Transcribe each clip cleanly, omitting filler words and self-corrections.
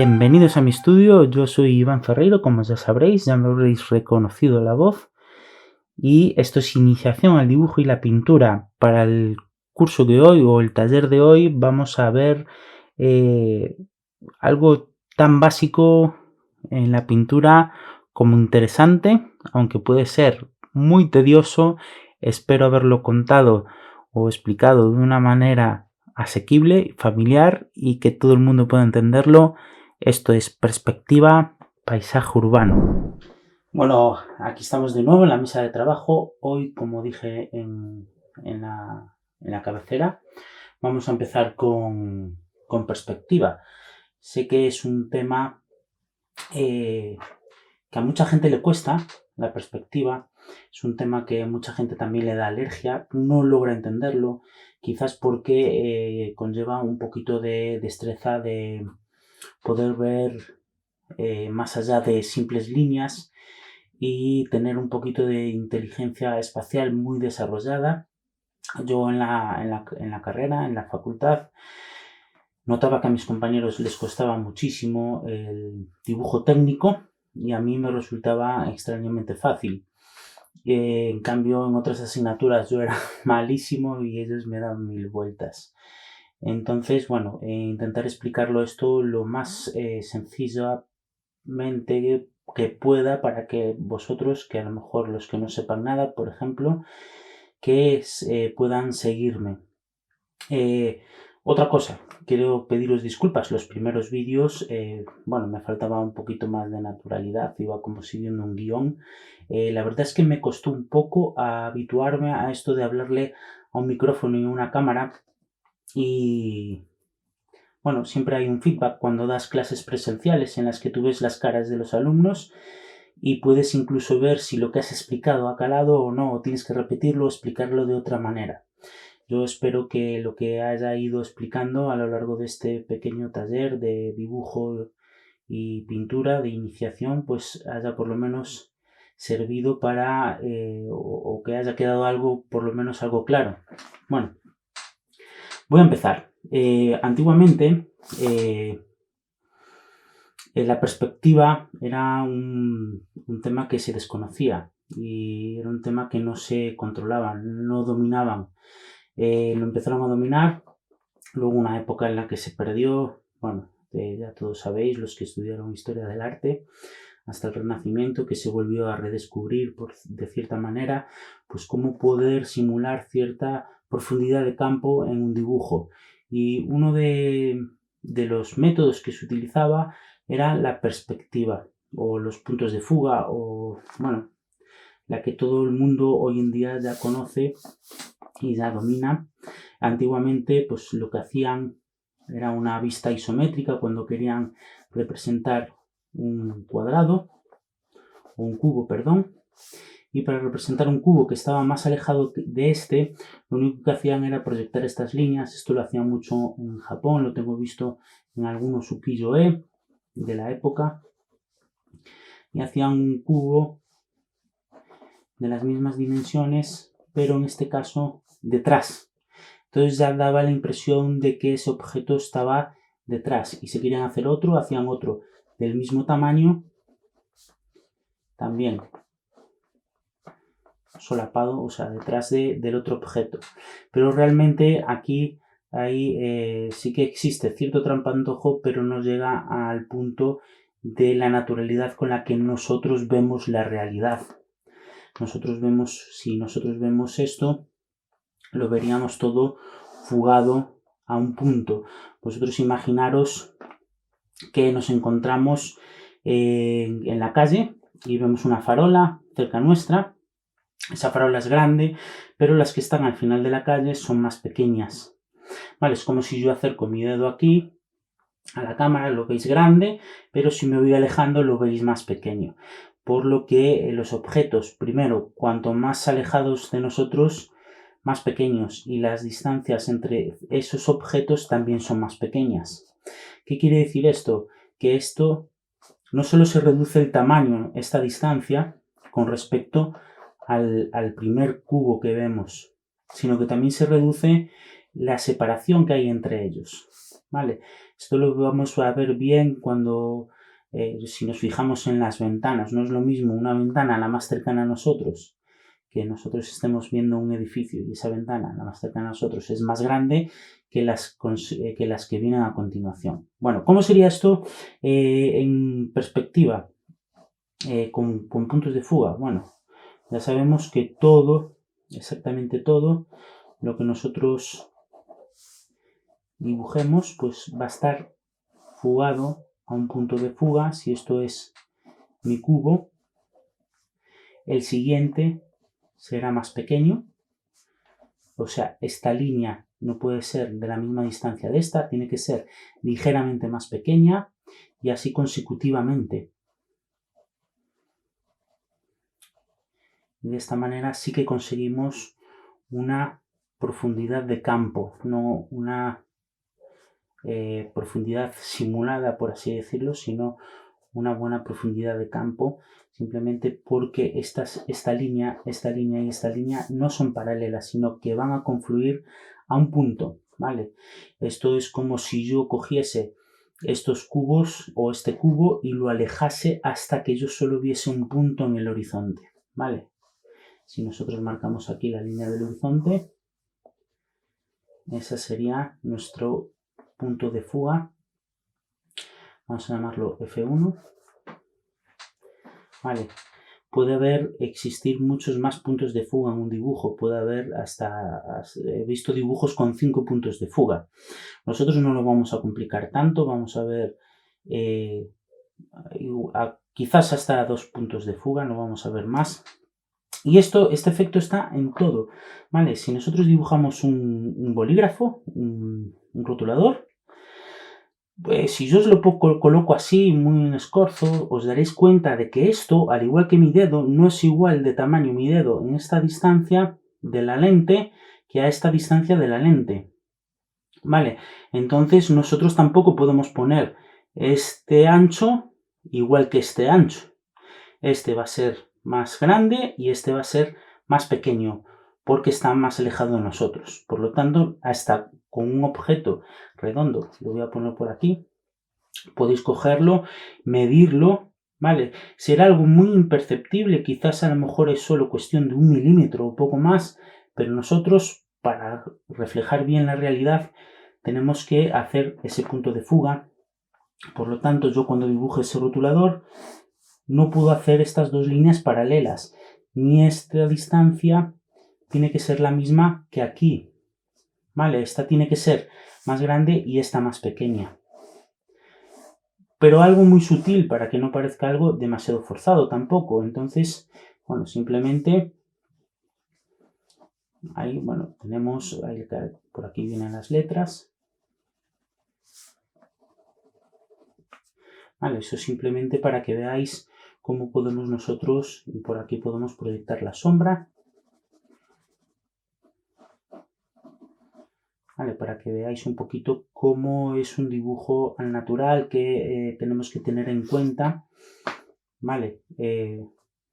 Bienvenidos a mi estudio, yo soy Iván Ferreiro, como ya sabréis, ya me habréis reconocido la voz. Y esto es iniciación al dibujo y la pintura. Para el curso de hoy o el taller de hoy vamos a ver algo tan básico en la pintura como interesante, aunque puede ser muy tedioso. Espero haberlo contado o explicado de una manera asequible, familiar y que todo el mundo pueda entenderlo. Esto es perspectiva, paisaje urbano. Bueno, aquí estamos de nuevo en la mesa de trabajo. Hoy, como dije en la cabecera, vamos a empezar con perspectiva. Sé que es un tema que a mucha gente le cuesta, la perspectiva. Es un tema que a mucha gente también le da alergia, no logra entenderlo, quizás porque conlleva un poquito de destreza de poder ver más allá de simples líneas y tener un poquito de inteligencia espacial muy desarrollada. Yo en la carrera, en la facultad, notaba que a mis compañeros les costaba muchísimo el dibujo técnico y a mí me resultaba extrañamente fácil. En cambio, en otras asignaturas yo era malísimo y ellos me daban mil vueltas. Entonces, bueno, intentar explicarlo esto lo más sencillamente que pueda para que vosotros, que a lo mejor los que no sepan nada, por ejemplo, que puedan seguirme. Otra cosa, quiero pediros disculpas. Los primeros vídeos, bueno, me faltaba un poquito más de naturalidad, iba como siguiendo un guión. La verdad es que me costó un poco habituarme a esto de hablarle a un micrófono y a una cámara. Y bueno, siempre hay un feedback cuando das clases presenciales en las que tú ves las caras de los alumnos y puedes incluso ver si lo que has explicado ha calado o no, o tienes que repetirlo o explicarlo de otra manera. Yo espero que lo que haya ido explicando a lo largo de este pequeño taller de dibujo y pintura de iniciación, pues haya por lo menos servido para, o que haya quedado algo, por lo menos algo claro. Bueno, voy a empezar. Antiguamente, la perspectiva era un tema que se desconocía y era un tema que no se controlaba, no dominaban. Lo empezaron a dominar, luego una época en la que se perdió, bueno, ya todos sabéis, los que estudiaron historia del arte, hasta el Renacimiento, que se volvió a redescubrir de cierta manera, pues cómo poder simular cierta profundidad de campo en un dibujo. Y uno de los métodos que se utilizaba era la perspectiva, o los puntos de fuga, o bueno, la que todo el mundo hoy en día ya conoce y ya domina. Antiguamente, pues lo que hacían era una vista isométrica cuando querían representar un cuadrado, o un cubo, perdón, y para representar un cubo que estaba más alejado de este, lo único que hacían era proyectar estas líneas. Esto lo hacían mucho en Japón, lo tengo visto en algunos ukiyo-e de la época, y hacían un cubo de las mismas dimensiones, pero en este caso detrás. Entonces ya daba la impresión de que ese objeto estaba detrás, y si querían hacer otro, hacían otro del mismo tamaño, también solapado, o sea, detrás del otro objeto. Pero realmente aquí sí que existe cierto trampantojo, pero no llega al punto de la naturalidad con la que nosotros vemos la realidad. Si nosotros vemos esto, lo veríamos todo fugado a un punto. Vosotros imaginaros que nos encontramos en la calle y vemos una farola cerca nuestra. Esa farola es grande, pero las que están al final de la calle son más pequeñas. Vale, es como si yo acerco mi dedo aquí a la cámara, lo veis grande, pero si me voy alejando lo veis más pequeño. Por lo que los objetos, primero, cuanto más alejados de nosotros, más pequeños, y las distancias entre esos objetos también son más pequeñas. ¿Qué quiere decir esto? Que esto no solo se reduce el tamaño, esta distancia, con respecto al primer cubo que vemos, sino que también se reduce la separación que hay entre ellos. ¿Vale? Esto lo vamos a ver bien cuando, si nos fijamos en las ventanas. No es lo mismo una ventana la más cercana a nosotros, que nosotros estemos viendo un edificio y esa ventana, la más cercana a nosotros, es más grande que las que vienen a continuación. Bueno, ¿cómo sería esto en perspectiva con puntos de fuga? Bueno, ya sabemos que todo, exactamente todo, lo que nosotros dibujemos, pues va a estar fugado a un punto de fuga. Si esto es mi cubo, el siguiente será más pequeño. O sea, esta línea no puede ser de la misma distancia de esta, tiene que ser ligeramente más pequeña y así consecutivamente. Y de esta manera sí que conseguimos una profundidad de campo, no una profundidad simulada, por así decirlo, sino una buena profundidad de campo, simplemente porque esta línea y esta línea no son paralelas, sino que van a confluir a un punto, ¿vale? Esto es como si yo cogiese estos cubos o este cubo y lo alejase hasta que yo solo viese un punto en el horizonte, ¿vale? Si nosotros marcamos aquí la línea del horizonte, ese sería nuestro punto de fuga. Vamos a llamarlo F1. Vale. Puede existir muchos más puntos de fuga en un dibujo. Puede haber he visto dibujos con 5 puntos de fuga. Nosotros no lo vamos a complicar tanto. Vamos a ver quizás hasta 2 puntos de fuga. No vamos a ver más. Y este efecto está en todo, ¿vale? Si nosotros dibujamos un bolígrafo, un rotulador, pues si yo os lo coloco así, muy en escorzo, os daréis cuenta de que esto, al igual que mi dedo, no es igual de tamaño mi dedo en esta distancia de la lente que a esta distancia de la lente. ¿Vale? Entonces nosotros tampoco podemos poner este ancho igual que este ancho. Este va a ser más grande y este va a ser más pequeño porque está más alejado de nosotros. Por lo tanto, hasta con un objeto redondo, lo voy a poner por aquí, podéis cogerlo, medirlo, ¿vale? Será algo muy imperceptible, quizás a lo mejor es solo cuestión de 1 milímetro o poco más, pero nosotros, para reflejar bien la realidad, tenemos que hacer ese punto de fuga. Por lo tanto, yo cuando dibuje ese rotulador, no puedo hacer estas dos líneas paralelas, ni esta distancia tiene que ser la misma que aquí, ¿vale? Esta tiene que ser más grande y esta más pequeña. Pero algo muy sutil para que no parezca algo demasiado forzado tampoco. Entonces, bueno, simplemente ahí, bueno, tenemos, ahí, por aquí vienen las letras. Vale, eso simplemente para que veáis cómo podemos nosotros, y por aquí podemos proyectar la sombra. Vale, para que veáis un poquito cómo es un dibujo al natural que tenemos que tener en cuenta. Vale,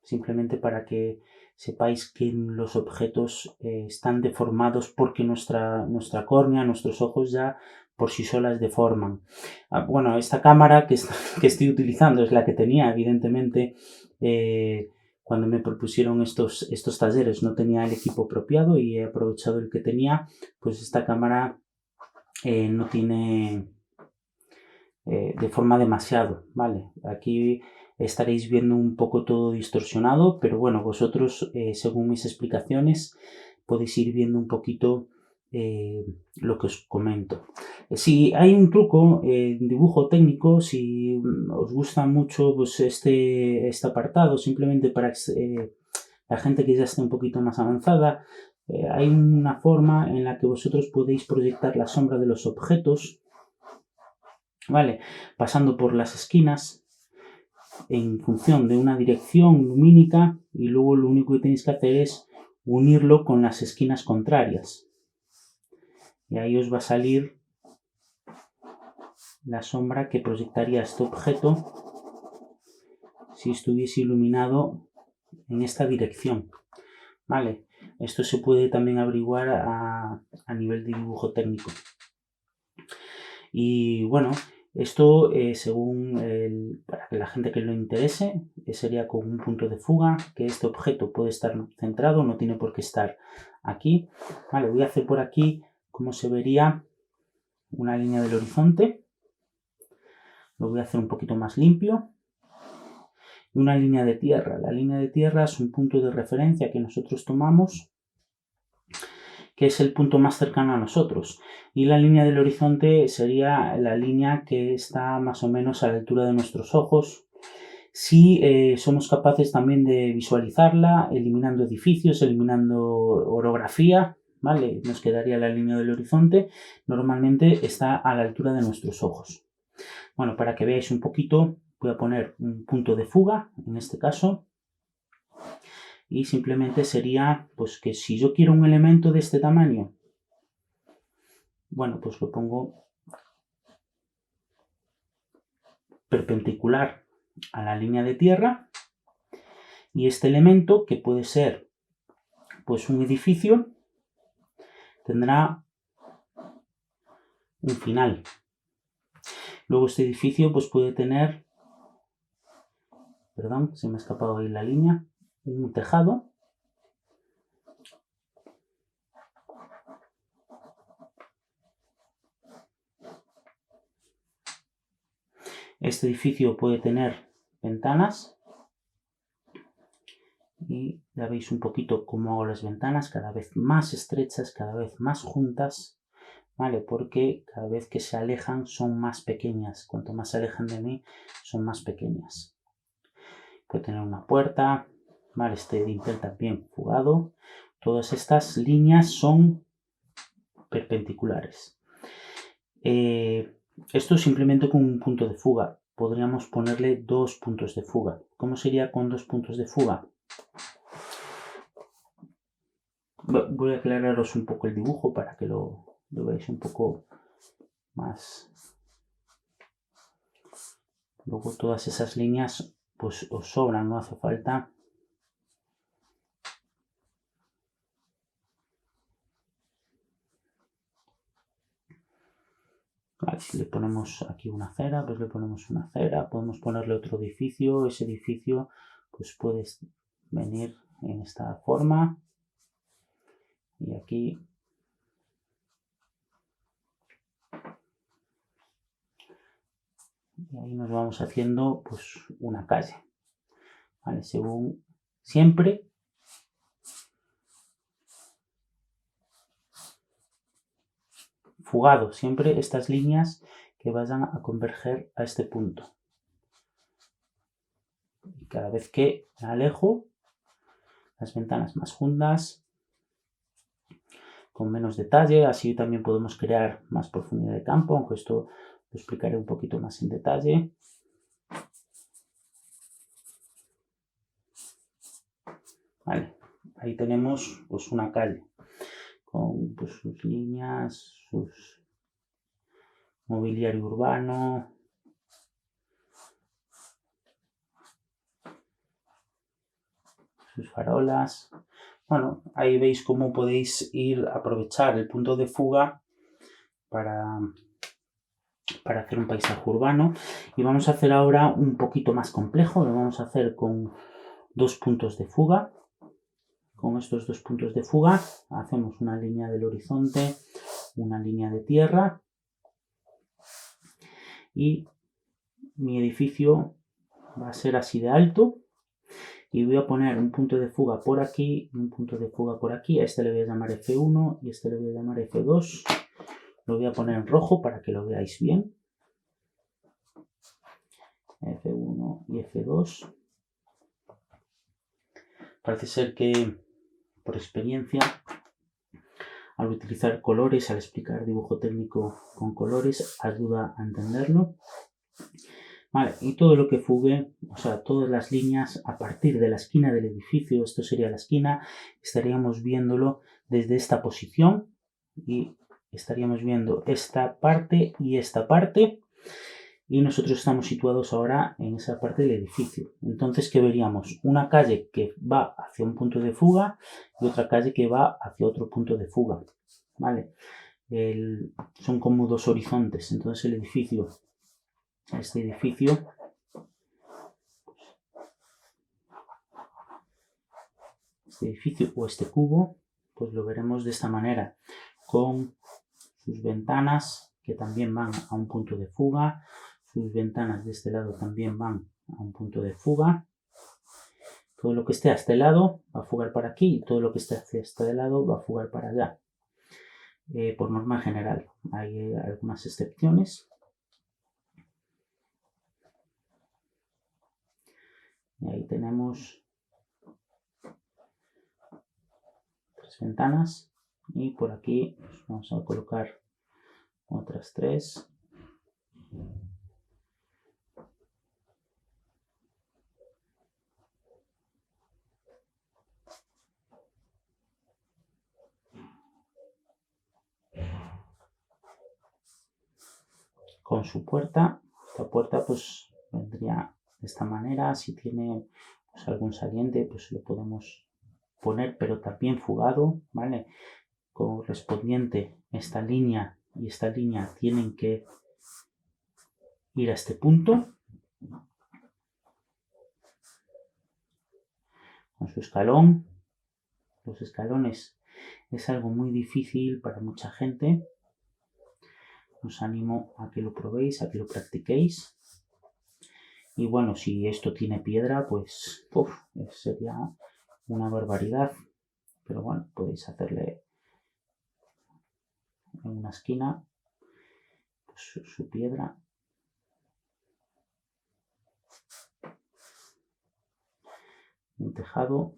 simplemente para que sepáis que los objetos están deformados porque nuestra córnea, nuestros ojos ya por sí solas deforman. Bueno, esta cámara que estoy utilizando es la que tenía, evidentemente, cuando me propusieron estos talleres no tenía el equipo apropiado y he aprovechado el que tenía. Pues esta cámara no tiene deforma demasiado, ¿vale? Aquí estaréis viendo un poco todo distorsionado, pero bueno, vosotros, según mis explicaciones, podéis ir viendo un poquito lo que os comento. Si hay un truco en dibujo técnico, si os gusta mucho pues, este apartado, simplemente para la gente que ya esté un poquito más avanzada, hay una forma en la que vosotros podéis proyectar la sombra de los objetos, ¿vale? Pasando por las esquinas en función de una dirección lumínica y luego lo único que tenéis que hacer es unirlo con las esquinas contrarias. Y ahí os va a salir la sombra que proyectaría este objeto si estuviese iluminado en esta dirección. Vale, esto se puede también averiguar a nivel de dibujo técnico. Y bueno, esto para que la gente que lo interese, sería con un punto de fuga, que este objeto puede estar centrado, no tiene por qué estar aquí. Vale, voy a hacer por aquí como se vería una línea del horizonte. Lo voy a hacer un poquito más limpio. Y una línea de tierra. La línea de tierra es un punto de referencia que nosotros tomamos, que es el punto más cercano a nosotros. Y la línea del horizonte sería la línea que está más o menos a la altura de nuestros ojos. Si somos capaces también de visualizarla, eliminando edificios, eliminando orografía, ¿vale? Nos quedaría la línea del horizonte. Normalmente está a la altura de nuestros ojos. Bueno, para que veáis un poquito, voy a poner un punto de fuga, en este caso. Y simplemente sería, pues que si yo quiero un elemento de este tamaño, bueno, pues lo pongo perpendicular a la línea de tierra. Y este elemento, que puede ser pues un edificio, tendrá un final. Luego este edificio pues puede tener, perdón, se me ha escapado ahí la línea, un tejado. Este edificio puede tener ventanas. Y ya veis un poquito cómo hago las ventanas, cada vez más estrechas, cada vez más juntas, ¿vale? Porque cada vez que se alejan son más pequeñas. Cuanto más se alejan de mí, son más pequeñas. Puede tener una puerta, ¿vale? Este dintel también fugado. Todas estas líneas son perpendiculares. Esto simplemente con un punto de fuga. Podríamos ponerle 2 puntos de fuga. ¿Cómo sería con 2 puntos de fuga? Voy a aclararos un poco el dibujo para que lo veáis un poco más. Luego todas esas líneas pues os sobran, no hace falta. Vale, si le ponemos aquí una acera, pues le ponemos una acera. Podemos ponerle otro edificio. Ese edificio pues puede venir en esta forma. Y aquí y ahí nos vamos haciendo pues una calle, ¿vale? Según siempre fugado, siempre estas líneas que vayan a converger a este punto. Y cada vez que me alejo, las ventanas más juntas, con menos detalle, así también podemos crear más profundidad de campo, aunque esto lo explicaré un poquito más en detalle. Vale, ahí tenemos pues una calle con pues, sus líneas, sus mobiliario urbano, sus farolas. Bueno, ahí veis cómo podéis aprovechar el punto de fuga para hacer un paisaje urbano. Y vamos a hacer ahora un poquito más complejo, lo vamos a hacer con 2 puntos de fuga. Con estos 2 puntos de fuga hacemos una línea del horizonte, una línea de tierra y mi edificio va a ser así de alto. Y voy a poner un punto de fuga por aquí y un punto de fuga por aquí. A este le voy a llamar F1 y a este le voy a llamar F2. Lo voy a poner en rojo para que lo veáis bien. F1 y F2. Parece ser que, por experiencia, al utilizar colores, al explicar dibujo técnico con colores, ayuda a entenderlo. Vale, y todo lo que fugue, o sea, todas las líneas a partir de la esquina del edificio, esto sería la esquina, estaríamos viéndolo desde esta posición y estaríamos viendo esta parte y esta parte y nosotros estamos situados ahora en esa parte del edificio. Entonces, ¿qué veríamos? Una calle que va hacia un punto de fuga y otra calle que va hacia otro punto de fuga, ¿vale? son como dos horizontes. Entonces este edificio o este cubo, pues lo veremos de esta manera, con sus ventanas que también van a un punto de fuga, sus ventanas de este lado también van a un punto de fuga. Todo lo que esté a este lado va a fugar para aquí y todo lo que esté hacia este lado va a fugar para allá. Por norma general, hay algunas excepciones. Y ahí tenemos 3 ventanas y por aquí pues, vamos a colocar otras 3. Con su puerta. Esta puerta pues vendría de esta manera. Si tiene pues, algún saliente pues lo podemos poner, pero también fugado, ¿vale? Correspondiente esta línea y esta línea tienen que ir a este punto con su escalón. Los escalones es algo muy difícil para mucha gente. Os animo a que lo probéis, a que lo practiquéis. Y bueno, si esto tiene piedra, pues sería una barbaridad. Pero bueno, podéis hacerle en una esquina pues, su piedra. Un tejado.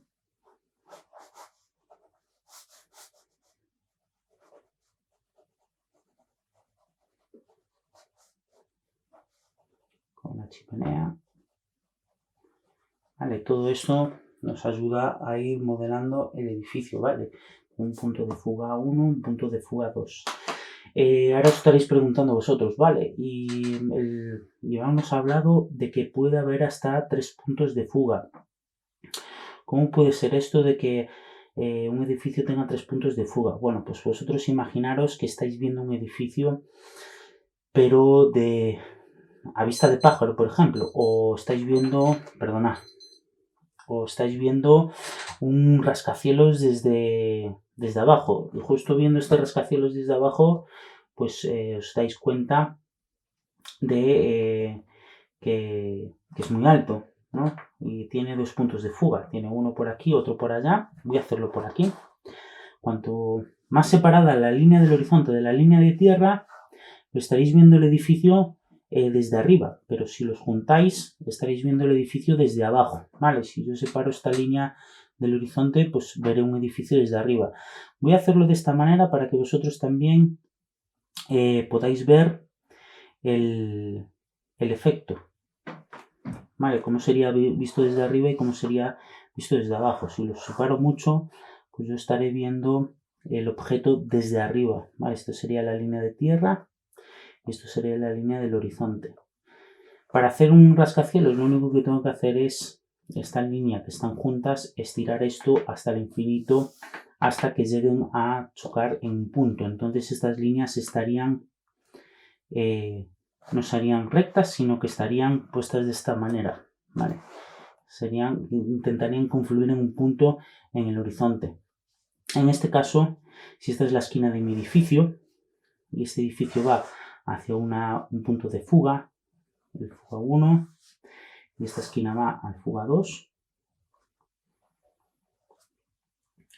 Con una chimenea. Vale, todo esto nos ayuda a ir modelando el edificio, ¿vale? Un punto de fuga 1, un punto de fuga 2. Ahora os estaréis preguntando vosotros, ¿vale? Y hemos hablado de que puede haber hasta 3 puntos de fuga. ¿Cómo puede ser esto de que un edificio tenga 3 puntos de fuga? Bueno, pues vosotros imaginaros que estáis viendo un edificio, pero a vista de pájaro, por ejemplo, o estáis viendo un rascacielos desde abajo. Y justo viendo este rascacielos desde abajo, pues os dais cuenta de que es muy alto, ¿no? Y tiene 2 puntos de fuga. Tiene uno por aquí, otro por allá. Voy a hacerlo por aquí. Cuanto más separada la línea del horizonte de la línea de tierra, estaréis viendo el edificio desde arriba, pero si los juntáis estaréis viendo el edificio desde abajo, ¿vale? Si yo separo esta línea del horizonte, pues veré un edificio desde arriba. Voy a hacerlo de esta manera para que vosotros también podáis ver el efecto, ¿vale? Cómo sería visto desde arriba y cómo sería visto desde abajo. Si los separo mucho, pues yo estaré viendo el objeto desde arriba, ¿vale? Esto sería la línea de tierra. Esto sería la línea del horizonte. Para hacer un rascacielos lo único que tengo que hacer es esta línea que están juntas, estirar esto hasta el infinito hasta que lleguen a chocar en un punto. Entonces estas líneas no serían rectas, sino que estarían puestas de esta manera, ¿vale? Intentarían confluir en un punto en el horizonte. En este caso, si esta es la esquina de mi edificio y este edificio va hacia un punto de fuga, el fuga 1, y esta esquina va al fuga 2,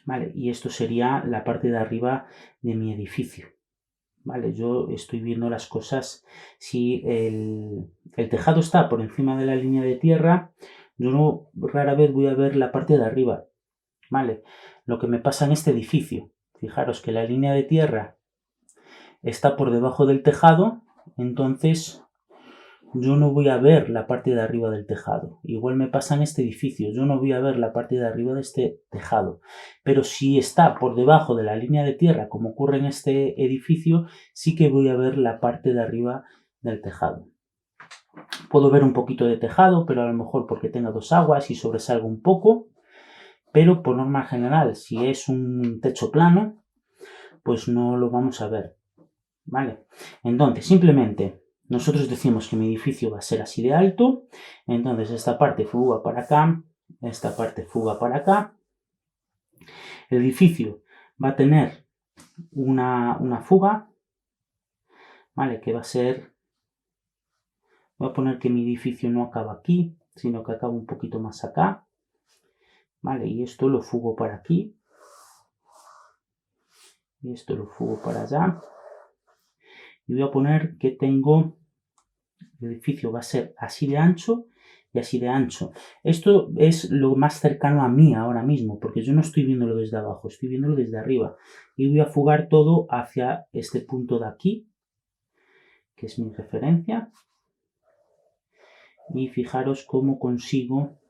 ¿vale? Y esto sería la parte de arriba de mi edificio, ¿vale? Yo estoy viendo las cosas, si el tejado está por encima de la línea de tierra, yo rara vez voy a ver la parte de arriba, ¿vale? Lo que me pasa en este edificio, fijaros que la línea de tierra está por debajo del tejado, entonces yo no voy a ver la parte de arriba del tejado. Igual me pasa en este edificio, yo no voy a ver la parte de arriba de este tejado. Pero si está por debajo de la línea de tierra, como ocurre en este edificio, sí que voy a ver la parte de arriba del tejado. Puedo ver un poquito de tejado, pero a lo mejor porque tenga 2 aguas y sobresalga un poco. Pero por norma general, si es un techo plano, pues no lo vamos a ver. ¿vale? Entonces, simplemente nosotros decimos que mi edificio va a ser así de alto, entonces esta parte fuga para acá, esta parte fuga para acá. El edificio va a tener una fuga, ¿vale? Que va a ser, voy a poner que mi edificio no acaba aquí, sino que acaba un poquito más acá, ¿vale? Y esto lo fugo para aquí, y esto lo fugo para allá. Y voy a poner que tengo, el edificio va a ser así de ancho y así de ancho. Esto es lo más cercano a mí ahora mismo, porque yo no estoy viéndolo desde abajo, estoy viéndolo desde arriba. Y voy a fugar todo hacia este punto de aquí, que es mi referencia. Y fijaros cómo consigo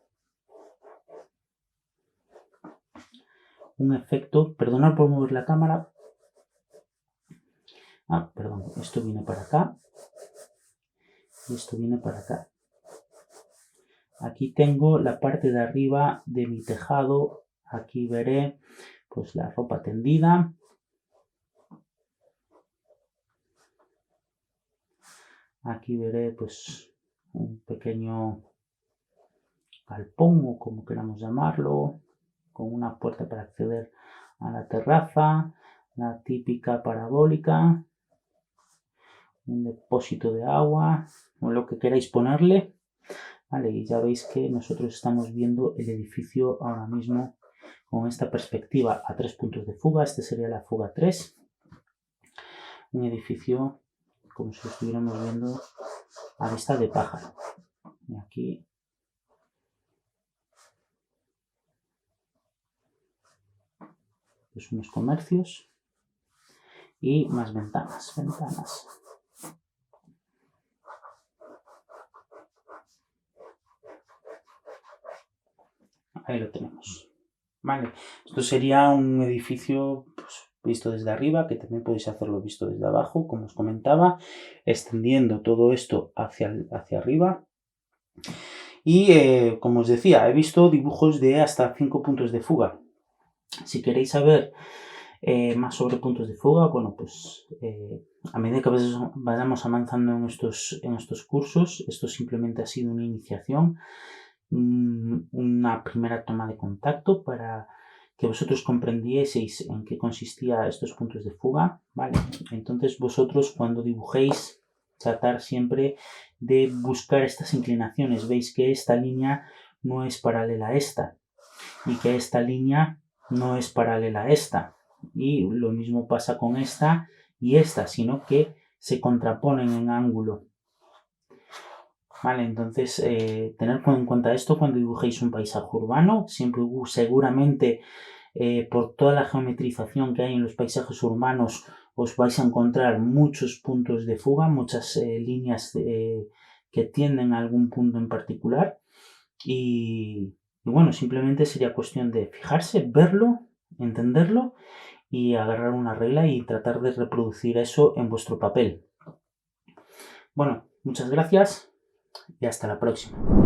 un efecto. Perdonad por mover la cámara. Perdón, esto viene para acá. Y esto viene para acá. Aquí tengo la parte de arriba de mi tejado. Aquí veré pues la ropa tendida. Aquí veré pues un pequeño galpón o como queramos llamarlo, con una puerta para acceder a la terraza, la típica parabólica, un depósito de agua o lo que queráis ponerle. Vale, y ya veis que nosotros estamos viendo el edificio ahora mismo con esta perspectiva a 3 puntos de fuga. Este sería la fuga 3. Un edificio como si lo estuviéramos viendo a vista de pájaro. Y aquí pues unos comercios y más ventanas. Ahí lo tenemos. Vale, esto sería un edificio pues, visto desde arriba, que también podéis hacerlo visto desde abajo, como os comentaba, extendiendo todo esto hacia arriba. Y como os decía, he visto dibujos de hasta 5 puntos de fuga. Si queréis saber más sobre puntos de fuga, bueno, pues a medida que vayamos avanzando en estos cursos, esto simplemente ha sido una iniciación, una primera toma de contacto para que vosotros comprendieseis en qué consistía estos puntos de fuga, ¿vale? Entonces vosotros cuando dibujéis, tratar siempre de buscar estas inclinaciones. Veis que esta línea no es paralela a esta y que esta línea no es paralela a esta. Y lo mismo pasa con esta y esta, sino que se contraponen en ángulo. Vale, entonces tener en cuenta esto cuando dibujéis un paisaje urbano. Siempre seguramente por toda la geometrización que hay en los paisajes urbanos os vais a encontrar muchos puntos de fuga, muchas líneas que tienden a algún punto en particular. Y bueno, simplemente sería cuestión de fijarse, verlo, entenderlo y agarrar una regla y tratar de reproducir eso en vuestro papel. Bueno, muchas gracias y hasta la próxima.